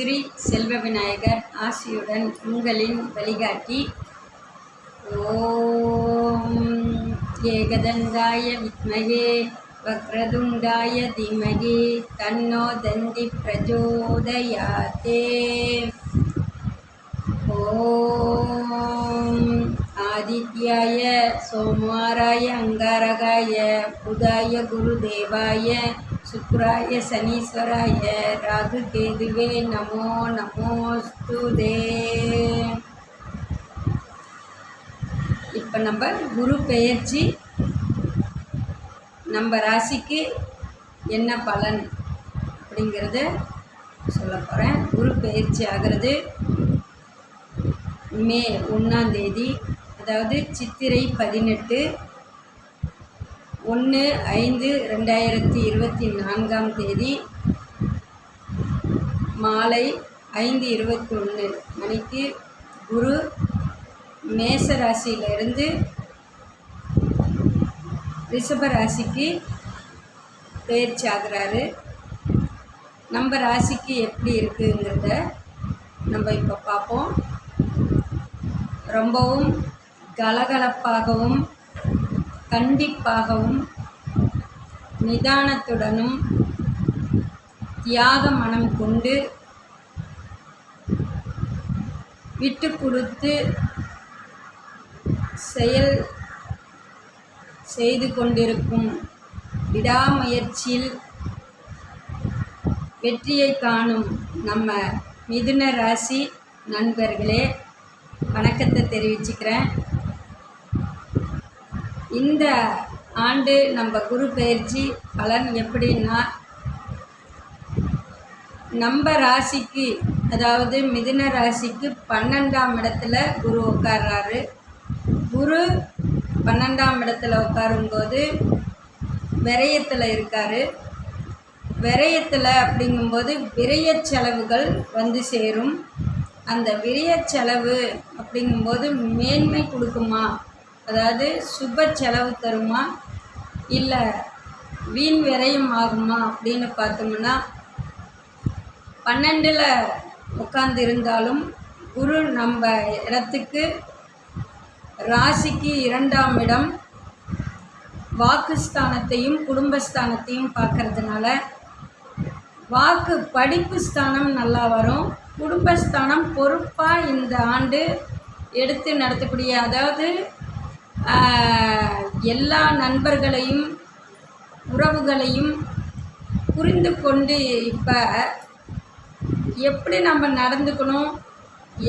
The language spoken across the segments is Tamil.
ஸ்ரீ செல்வ விநாயகர் ஆசியுடன் உங்களின் வழிகாட்டி. ஓம் ஏகதந்தாய வித்மகே வக்ரதுண்டாய தீமகி தன்னோ தந்தி பிரச்சோதயாதே. ஓம் ஆதித்யாய சோமவாராய அங்காரகாய புதாய குருதேவாய சுக்ராய சனீஸ்வராய ராகு கேதுவே நமோ நமோஸ்துதே. இப்போ நம்ம குரு பெயர்ச்சி நம்ம ராசிக்கு என்ன பலன் அப்படிங்கிறத சொல்ல போகிறேன். குரு பெயர்ச்சி ஆகிறது மே 1ஆம் தேதி, அதாவது சித்திரை 18 1/5/2024 தேதி மாலை 5:21 மணிக்கு குரு மேச ராசியிலிருந்து ரிஷப ராசிக்கு பெயர்ச்சி ஆகிறாரு. நம்ம ராசிக்கு எப்படி இருக்குங்கிறத நம்ம இப்போ பார்ப்போம். ரொம்பவும் கலகலப்பாகவும் கண்டிப்பாகவும் நிதானத்துடனும் தியாக மனம் கொண்டு விட்டு கொடுத்து செயல் செய்து கொண்டிருக்கும் விடாமுயற்சியில் வெற்றியை காணும் நம்ம மிதுன ராசி நண்பர்களே, வணக்கத்தை தெரிவிச்சுக்கிறேன். இந்த ஆண்டு நம்ம குரு பெயர்ச்சி பலன் எப்படின்னா, நம்ம ராசிக்கு அதாவது மிதுன ராசிக்கு 12ஆம் இடத்துல குரு உட்கார்றாரு. குரு 12ஆம் இடத்துல உட்காரும்போது விரயத்தில் இருக்கார். விரயத்தில் அப்படிங்கும்போது விரய செலவுகள் வந்து சேரும். அந்த விரய செலவு அப்படிங்கும்போது மேன்மை கொடுக்குமா, அதாவது சுப செலவு தருமா, இல்லை வீண் விரயம் ஆகுமா அப்படின்னு பார்த்தோம்னா, 12ல் உட்கார்ந்து இருந்தாலும் குரு நம்ம இடத்துக்கு ராசிக்கு 2ஆம் இடம் வாக்குஸ்தானத்தையும் குடும்பஸ்தானத்தையும் பார்க்கறதுனால வாக்கு படிப்பு ஸ்தானம் நல்லா வரும். குடும்பஸ்தானம் பொறுப்பாக இந்த ஆண்டு எடுத்து நடத்தக்கூடிய, அதாவது எல்லா நண்பர்களையும் உறவுகளையும் புரிந்து கொண்டு இப்போ எப்படி நம்ம நடந்துக்கணும்,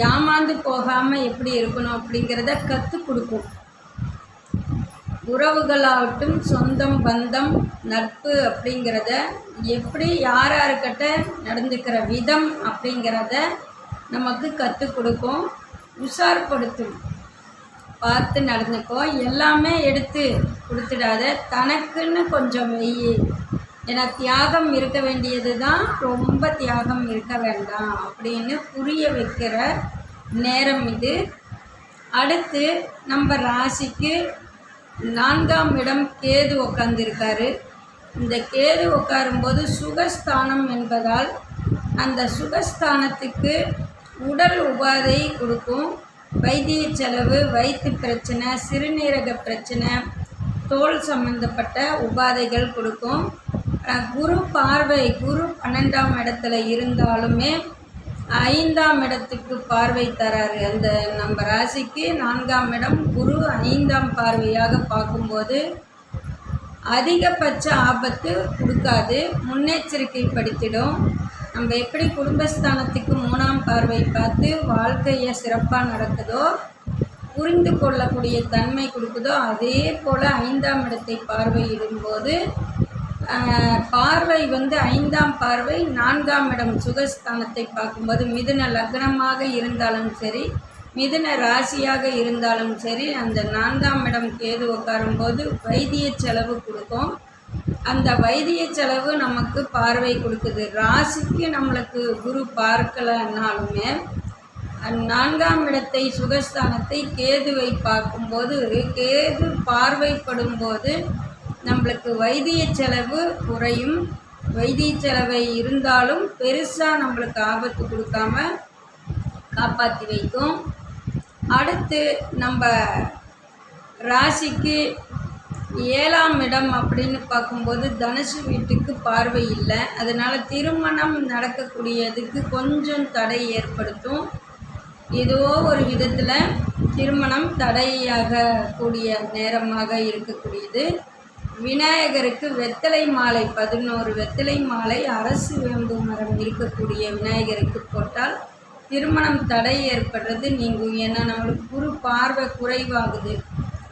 ஏமாந்து போகாமல் எப்படி இருக்கணும் அப்படிங்கிறத கற்றுக் கொடுக்கும். உறவுகளாகட்டும், சொந்தம் பந்தம் நட்பு அப்படிங்கிறத எப்படி யார்கிட்ட நடந்துக்கிற விதம் அப்படிங்கிறத நமக்கு கற்றுக் கொடுக்கும், உஷார்படுத்தும். பார்த்து நடந்துக்கோ, எல்லாமே எடுத்து கொடுத்துடாத, தனக்குன்னு கொஞ்சம் வெயி. ஏன்னா தியாகம் இருக்க வேண்டியது தான், ரொம்ப தியாகம் இருக்க வேண்டாம் அப்படின்னு புரிய வைக்கிற நேரம் இது. அடுத்து நம்ம ராசிக்கு 4ஆம் இடம் கேது உட்கார்ந்துருக்காரு. இந்த கேது உட்காரும்போது சுகஸ்தானம் என்பதால் அந்த சுகஸ்தானத்துக்கு உடல் உபாதை கொடுக்கும். வைத்திய செலவு, வயிற்று பிரச்சனை, சிறுநீரக பிரச்சனை, தோல் சம்பந்தப்பட்ட உபாதைகள் கொடுக்கும். குரு பார்வை, குரு 12ஆம் இடத்துல இருந்தாலுமே 5ஆம் இடத்துக்கு பார்வை தராரு. அந்த நம்ம ராசிக்கு 4ஆம் இடம் குரு 5ஆம் பார்வையாக பார்க்கும்போது அதிகபட்ச ஆபத்து கொடுக்காது, முன்னெச்சரிக்கை படுத்திடும். நம்ம எப்படி குடும்பஸ்தானத்துக்கு 3ஆம் பார்வை பார்த்து வாழ்க்கையை சிறப்பாக நடக்குதோ, புரிந்து கொள்ளக்கூடிய தன்மை கொடுக்குதோ, அதே போல் 5ஆம் இடத்தை பார்வையிடும்போது பார்வை 5ஆம் பார்வை 4ஆம் இடம் சுகஸ்தானத்தை பார்க்கும்போது மிதுன லக்னமாக இருந்தாலும் சரி, மிதுன ராசியாக இருந்தாலும் சரி, அந்த 4ஆம் இடம் கேது உட்காரும்போது வைத்திய செலவு கொடுக்கும். அந்த வைத்திய செலவு நமக்கு பார்வை கொடுக்குது. ராசிக்கு நம்மளுக்கு குரு பார்க்கலன்னாலுமே 4ஆம் இடத்தை சுகஸ்தானத்தை கேதுவை பார்க்கும்போது, கேது பார்வைப்படும் போது நம்மளுக்கு வைத்திய செலவு குறையும். வைத்திய செலவை இருந்தாலும் பெருசாக நம்மளுக்கு ஆபத்து கொடுக்காம காப்பாற்றி வைக்கும். அடுத்து நம்ம ராசிக்கு 7ஆம் இடம் அப்படின்னு பார்க்கும்போது தனுசு வீட்டுக்கு பார்வை இல்லை. அதனால் திருமணம் நடக்கக்கூடியதுக்கு கொஞ்சம் தடை ஏற்படுத்தும். ஏதோ ஒரு விதத்தில் திருமணம் தடையாக கூடிய நேரமாக இருக்கக்கூடியது. விநாயகருக்கு வெத்தலை மாலை 11 வெத்தலை மாலை அரசு வேம்பு மரம் இருக்கக்கூடிய விநாயகருக்கு போட்டால் திருமணம் தடை ஏற்படுறது நீங்கும். ஏன்னா நம்மளுக்கு குரு பார்வை குறைவாகுது.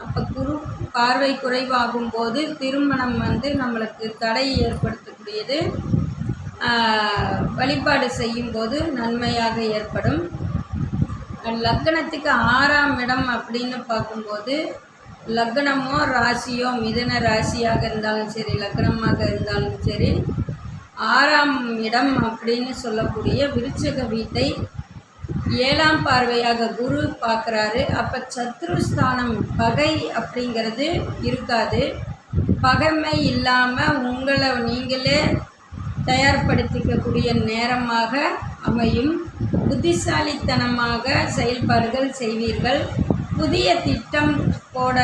அப்போ குரு பார்வை குறைவாகும் போது திருமணம் நம்மளுக்கு தடை ஏற்படுத்தக்கூடியது. வழிபாடு செய்யும்போது நன்மையாக ஏற்படும். லக்னத்துக்கு 6ஆம் இடம் அப்படின்னு பார்க்கும்போது லக்னமோ ராசியோ மிதுன ராசியாக இருந்தாலும் சரி, லக்னமாக இருந்தாலும் சரி, 6ஆம் இடம் அப்படின்னு சொல்லக்கூடிய விருச்சிக வீட்டை 7ஆம் பார்வையாக குரு பார்க்குறாரு. அப்போ சத்ருஸ்தானம் பகை அப்படிங்கிறது இருக்காது. பகைமை இல்லாமல் உங்களை நீங்களே தயார்படுத்திக்கக்கூடிய நேரமாக அமையும். புத்திசாலித்தனமாக செயல்பாடுகள் செய்வீர்கள். புதிய திட்டம் போட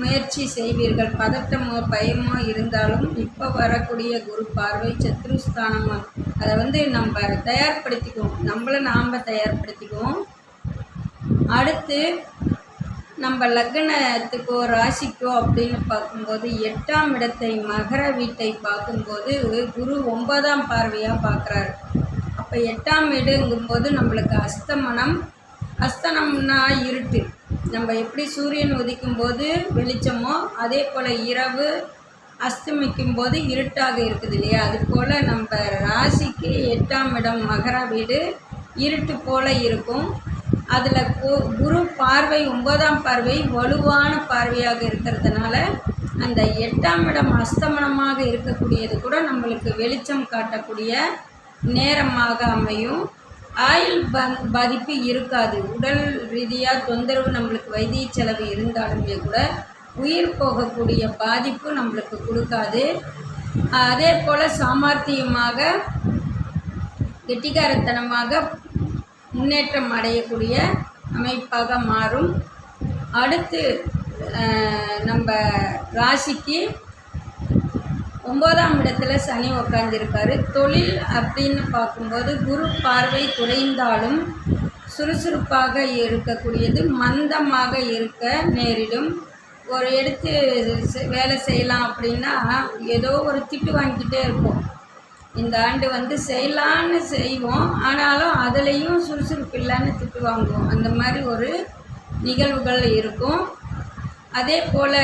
முயற்சி செய்வீர்கள். பதட்டமோ பயமோ இருந்தாலும் இப்போ வரக்கூடிய குரு பார்வை சத்ருஸ்தானமாக அதை நம்ம தயார்படுத்திக்குவோம். நம்மளை நாம் தயார்படுத்திக்குவோம். அடுத்து நம்ம லக்னத்துக்கோ ராசிக்கோ அப்படின்னு பார்க்கும்போது 8ஆம் இடத்தை மகர வீட்டை பார்க்கும்போது குரு 9ஆம் பார்வையாக பார்க்குறாரு. அப்போ 8ஆம் வீடுங்கும்போது நம்மளுக்கு அஸ்தமனம்னா இருட்டு. நம்ம எப்படி சூரியன் உதிக்கும் போது வெளிச்சமோ அதே போல் இரவு அஸ்தமிக்கும் போது இருட்டாக இருக்குது இல்லையா? அது போல் நம்ம ராசிக்கு 8ஆம் இடம் மகர வீடு இருட்டு போல் இருக்கும். அதில் குரு பார்வை 9ஆம் பார்வை வலுவான பார்வையாக இருக்கிறதுனால அந்த 8ஆம் இடம் அஸ்தமனமாக இருக்கக்கூடியது கூட நம்மளுக்கு வெளிச்சம் காட்டக்கூடிய நேரமாக அமையும். ஆயுள் பாதிப்பு இருக்காது. உடல் ரீதியாக தொந்தரவு நம்மளுக்கு வைத்திய செலவு இருந்தாலுமே கூட உயிர் போகக்கூடிய பாதிப்பு நம்மளுக்கு கொடுக்காது. அதே போல் சாமர்த்தியமாக கெட்டிக்காரத்தனமாக முன்னேற்றம் அடையக்கூடிய அமைப்பாக மாறும். அடுத்து நம்ம ராசிக்கு 9ஆம் இடத்துல சனி உட்காந்துருக்காரு. தொழில் அப்படின்னு பார்க்கும்போது குரு பார்வை குறைந்தாலும் சுறுசுறுப்பாக இருக்கக்கூடியது மந்தமாக இருக்க நேரிடும். ஒரு எடுத்து வேலை செய்யலாம் அப்படின்னா ஏதோ ஒரு திட்டு வாங்கிக்கிட்டே இருப்போம். இந்த ஆண்டு செய்யலான்னு செய்வோம், ஆனாலும் அதுலேயும் சுறுசுறுப்பு இல்லைன்னு திட்டு வாங்குவோம். அந்த மாதிரி ஒரு நிகழ்வுகள் இருக்கும். அதே போல்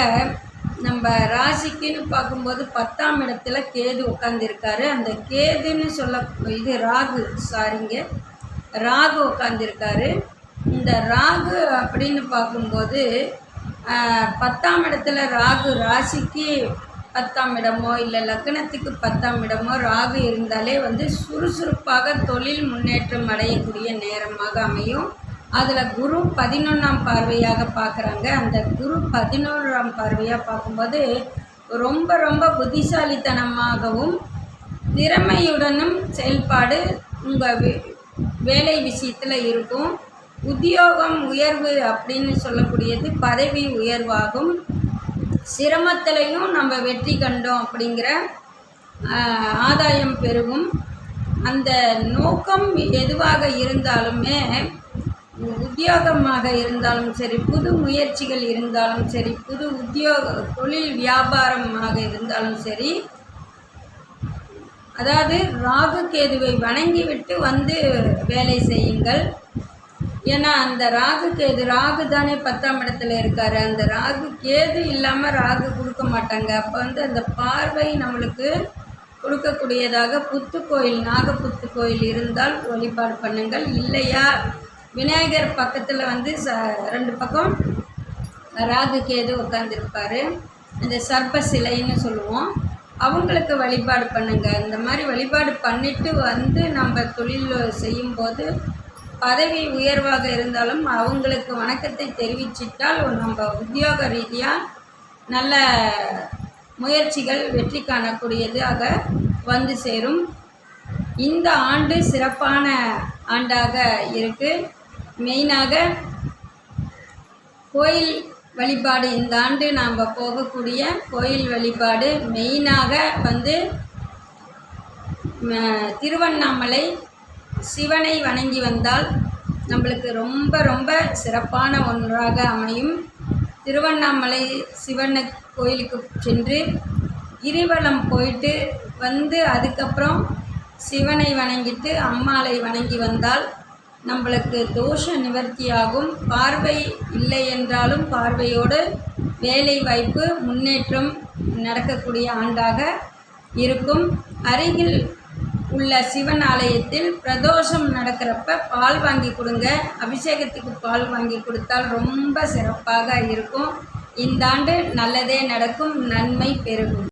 நம்ம ராசிக்குன்னு பார்க்கும்போது 10ஆம் இடத்துல கேது உட்காந்துருக்காரு. அந்த கேதுன்னு இது ராகு உட்காந்துருக்காரு. இந்த ராகு அப்படின்னு பார்க்கும்போது 10ஆம் இடத்துல ராகு ராசிக்கு 10ஆம் இடமோ இல்லை லக்னத்துக்கு 10ஆம் இடமோ ராகு இருந்தாலே சுறுசுறுப்பாக தொழில் முன்னேற்றம் அடையக்கூடிய நேரமாக அமையும். அதில் குரு 11ஆம் பார்வையாக பார்க்குறாங்க. அந்த குரு 11ஆம் பார்வையாக பார்க்கும்போது ரொம்ப ரொம்ப புத்திசாலித்தனமாகவும் திறமையுடனும் செயல்பாடு உங்கள் வேலை விஷயத்தில் இருக்கும். உத்தியோகம் உயர்வு அப்படின்னு சொல்லக்கூடியது பதவி உயர்வாகும். சிரமத்திலையும் நம்ம வெற்றி கண்டோம் அப்படிங்கிற ஆதாயம் பெருகும். அந்த நோக்கம் எதுவாக இருந்தாலுமே, உத்தியோகமாக இருந்தாலும் சரி, புது முயற்சிகள் இருந்தாலும் சரி, புது தொழில் வியாபாரமாக இருந்தாலும் சரி, அதாவது ராகு கேதுவை வணங்கிவிட்டு வேலை செய்யுங்கள். ஏன்னா அந்த ராகு தானே 10ஆம் இடத்துல இருக்கார். அந்த ராகு கேது இல்லாமல் ராகு கொடுக்க மாட்டாங்க. அப்போ அந்த பார்வை நம்மளுக்கு கொடுக்கக்கூடியதாக நாகப்புத்து கோயில் இருந்தால் வழிபாடு பண்ணுங்கள். இல்லையா விநாயகர் பக்கத்தில் 2 பக்கம் ராகு கேது உட்காந்துருப்பார். அந்த சர்ப்ப சிலைன்னு சொல்லுவோம். அவங்களுக்கு வழிபாடு பண்ணுங்கள். இந்த மாதிரி வழிபாடு பண்ணிவிட்டு நம்ம தொழில் செய்யும்போது பதவி உயர்வாக இருந்தாலும் அவங்களுக்கு வணக்கத்தை தெரிவிச்சிட்டால் நம்ம உத்தியோக ரீதியாக நல்ல முயற்சிகள் வெற்றி காணக்கூடியதாக வந்து சேரும். இந்த ஆண்டு சிறப்பான ஆண்டாக இருக்குது. மெயினாக கோயில் வழிபாடு, இந்த ஆண்டு நாம் போகக்கூடிய கோயில் வழிபாடு மெயினாக வந்து திருவண்ணாமலை சிவனை வணங்கி வந்தால் நம்மளுக்கு ரொம்ப ரொம்ப சிறப்பான ஒன்றாக அமையும். திருவண்ணாமலை சிவன் கோயிலுக்கு சென்று கிரிவலம் போயிட்டு வந்து அதுக்கப்புறம் சிவனை வணங்கிட்டு அம்மாளை வணங்கி வந்தால் நம்மளுக்கு தோஷ நிவர்த்தியாகும். பார்வை இல்லை என்றாலும் பார்வையோடு வேலை வாய்ப்பு முன்னேற்றம் நடக்கக்கூடிய ஆண்டாக இருக்கும். அருகில் உள்ள சிவன் ஆலயத்தில் பிரதோஷம் நடக்கிறப்ப பால் வாங்கி கொடுங்க. அபிஷேகத்துக்கு பால் வாங்கி கொடுத்தால் ரொம்ப சிறப்பாக இருக்கும். இந்த ஆண்டு நல்லதே நடக்கும், நன்மை பெருகும்.